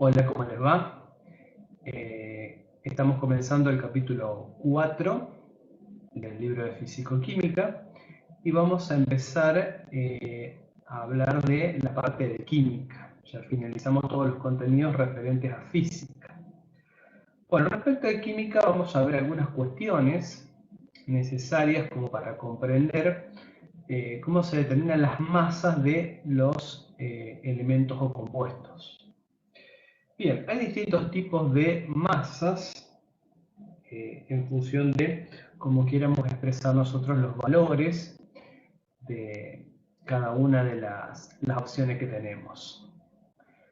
Hola, ¿cómo les va? Estamos comenzando el capítulo 4 del libro de Físico-Química y vamos a empezar a hablar de la parte de química. Ya finalizamos todos los contenidos referentes a física. Bueno, respecto a química vamos a ver algunas cuestiones necesarias como para comprender cómo se determinan las masas de los elementos o compuestos. Bien, hay distintos tipos de masas en función de cómo quieramos expresar nosotros los valores de cada una de las opciones que tenemos.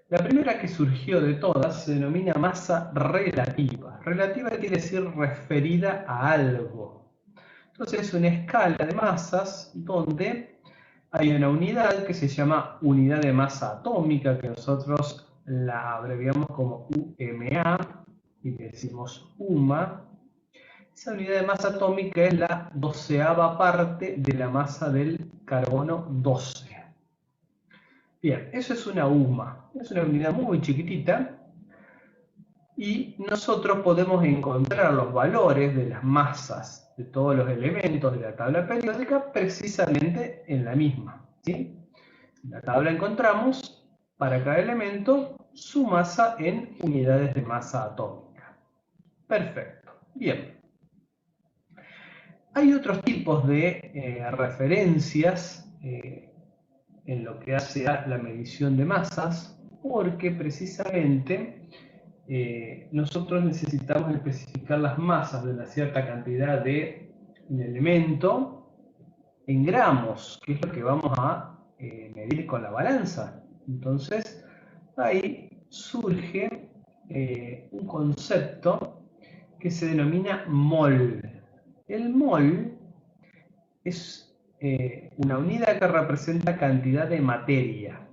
La primera que surgió de todas se denomina masa relativa. Relativa quiere decir referida a algo. Entonces es una escala de masas donde hay una unidad que se llama unidad de masa atómica, que nosotros la abreviamos como UMA y decimos UMA. Esa unidad de masa atómica es la 12ª parte de la masa del carbono 12. Bien, eso es una UMA, es una unidad muy chiquitita y nosotros podemos encontrar los valores de las masas de todos los elementos de la tabla periódica precisamente en la misma, ¿sí? En la tabla encontramos para cada elemento su masa en unidades de masa atómica. Perfecto. Bien. Hay otros tipos de referencias en lo que hace a la medición de masas, porque precisamente nosotros necesitamos especificar las masas de una cierta cantidad de un elemento en gramos, que es lo que vamos a medir con la balanza. Entonces, ahí surge un concepto que se denomina mol. El mol es una unidad que representa cantidad de materia.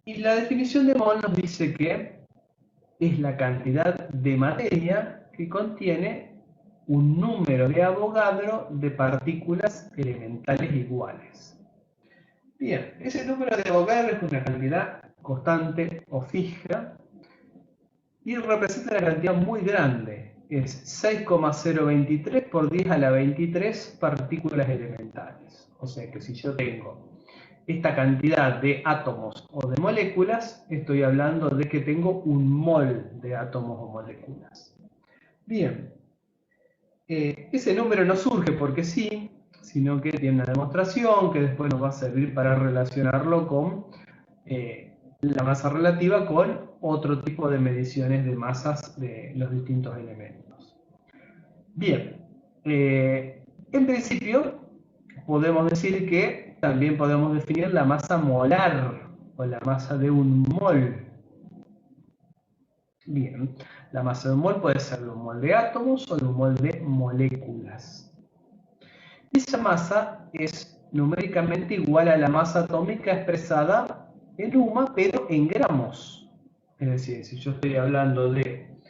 Y la definición de mol nos dice que es la cantidad de materia que contiene un número de Avogadro de partículas elementales iguales. Bien, ese número de Avogadro es una cantidad constante o fija y representa una cantidad muy grande. Es 6,023 por 10 a la 23 partículas elementales. O sea que si yo tengo esta cantidad de átomos o de moléculas, estoy hablando de que tengo un mol de átomos o moléculas. Bien, ese número no surge porque sí, sino que tiene una demostración que después nos va a servir para relacionarlo con la masa relativa con otro tipo de mediciones de masas de los distintos elementos. Bien, en principio podemos decir que también podemos definir la masa molar o la masa de un mol. Bien, la masa de un mol puede ser de un mol de átomos o de un mol de moléculas. Esa masa es numéricamente igual a la masa atómica expresada en UMA, pero en gramos. Es decir, si yo estoy hablando de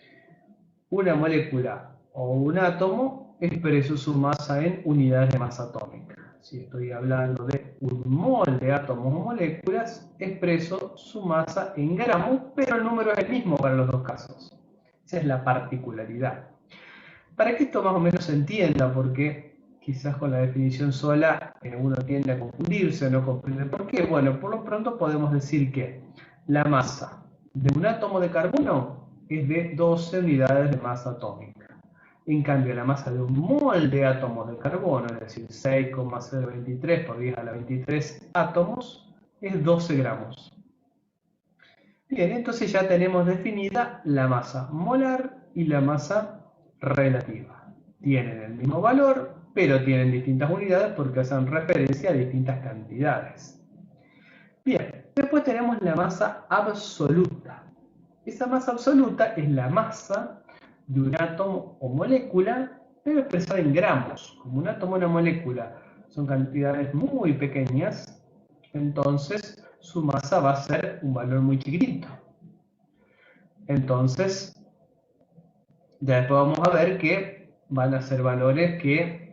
una molécula o un átomo, expreso su masa en unidades de masa atómica. Si estoy hablando de un mol de átomos o moléculas, expreso su masa en gramos, pero el número es el mismo para los dos casos. Esa es la particularidad. Para que esto más o menos se entienda, porque quizás con la definición sola uno tiende a confundirse o no comprende por qué. Bueno, por lo pronto podemos decir que la masa de un átomo de carbono es de 12 unidades de masa atómica. En cambio, la masa de un mol de átomos de carbono, es decir, 6,023 por 10 a la 23 átomos, es 12 gramos. Bien, entonces ya tenemos definida la masa molar y la masa relativa. Tienen el mismo valor, pero tienen distintas unidades porque hacen referencia a distintas cantidades. Bien, después tenemos la masa absoluta. Esa masa absoluta es la masa de un átomo o molécula, pero expresada en gramos. Como un átomo o una molécula son cantidades muy pequeñas, entonces su masa va a ser un valor muy chiquitito. Entonces, ya después vamos a ver que van a ser valores que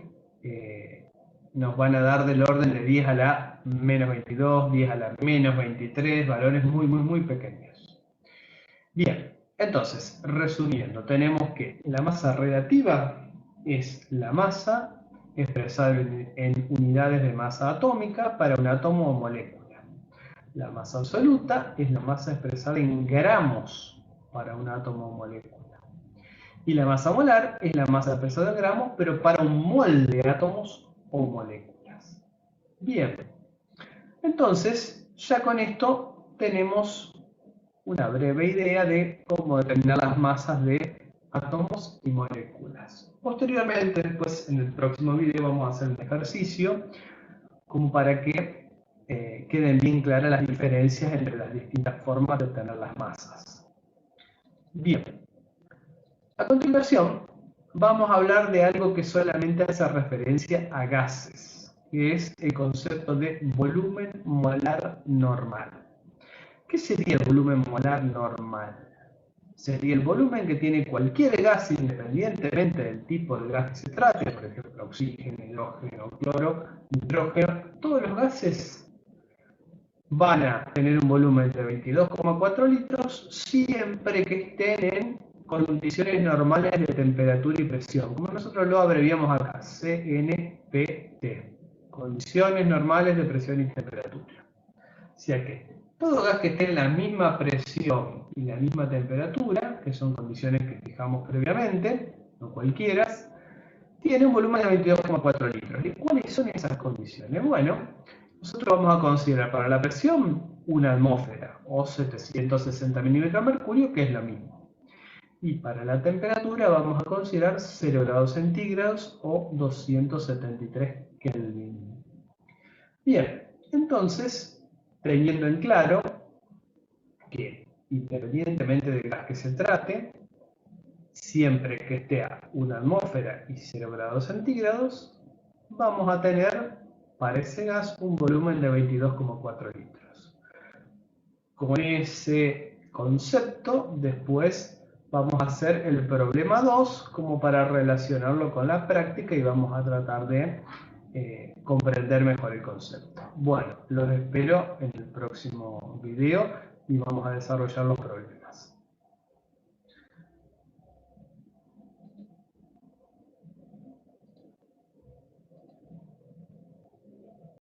nos van a dar del orden de 10 a la menos 22, 10 a la menos 23, valores muy pequeños. Bien, entonces, resumiendo, tenemos que la masa relativa es la masa expresada en unidades de masa atómica para un átomo o molécula. La masa absoluta es la masa expresada en gramos para un átomo o molécula. Y la masa molar es la masa expresada en gramos, pero para un mol de átomos o moléculas. Bien, entonces ya con esto tenemos una breve idea de cómo determinar las masas de átomos y moléculas. Posteriormente, después en el próximo video vamos a hacer un ejercicio como para que queden bien claras las diferencias entre las distintas formas de obtener las masas. Bien, a continuación vamos a hablar de algo que solamente hace referencia a gases, que es el concepto de volumen molar normal. ¿Qué sería el volumen molar normal? Sería el volumen que tiene cualquier gas independientemente del tipo de gas que se trate, por ejemplo, oxígeno, hidrógeno, cloro, nitrógeno. Todos los gases van a tener un volumen de 22,4 litros siempre que estén en condiciones normales de temperatura y presión, como nosotros lo abreviamos acá, CNPT, condiciones normales de presión y temperatura. O sea que todo gas que esté en la misma presión y la misma temperatura, que son condiciones que fijamos previamente, no cualquiera, tiene un volumen de 22,4 litros. ¿Y cuáles son esas condiciones? Bueno, nosotros vamos a considerar para la presión una atmósfera o 760 milímetros de mercurio, que es lo mismo. Y para la temperatura vamos a considerar 0 grados centígrados o 273 Kelvin. Bien, entonces, teniendo en claro que independientemente del gas que se trate, siempre que esté a una atmósfera y 0 grados centígrados, vamos a tener para ese gas un volumen de 22,4 litros. Con ese concepto, después vamos a hacer el problema 2 como para relacionarlo con la práctica y vamos a tratar de comprender mejor el concepto. Bueno, los espero en el próximo video y vamos a desarrollar los problemas.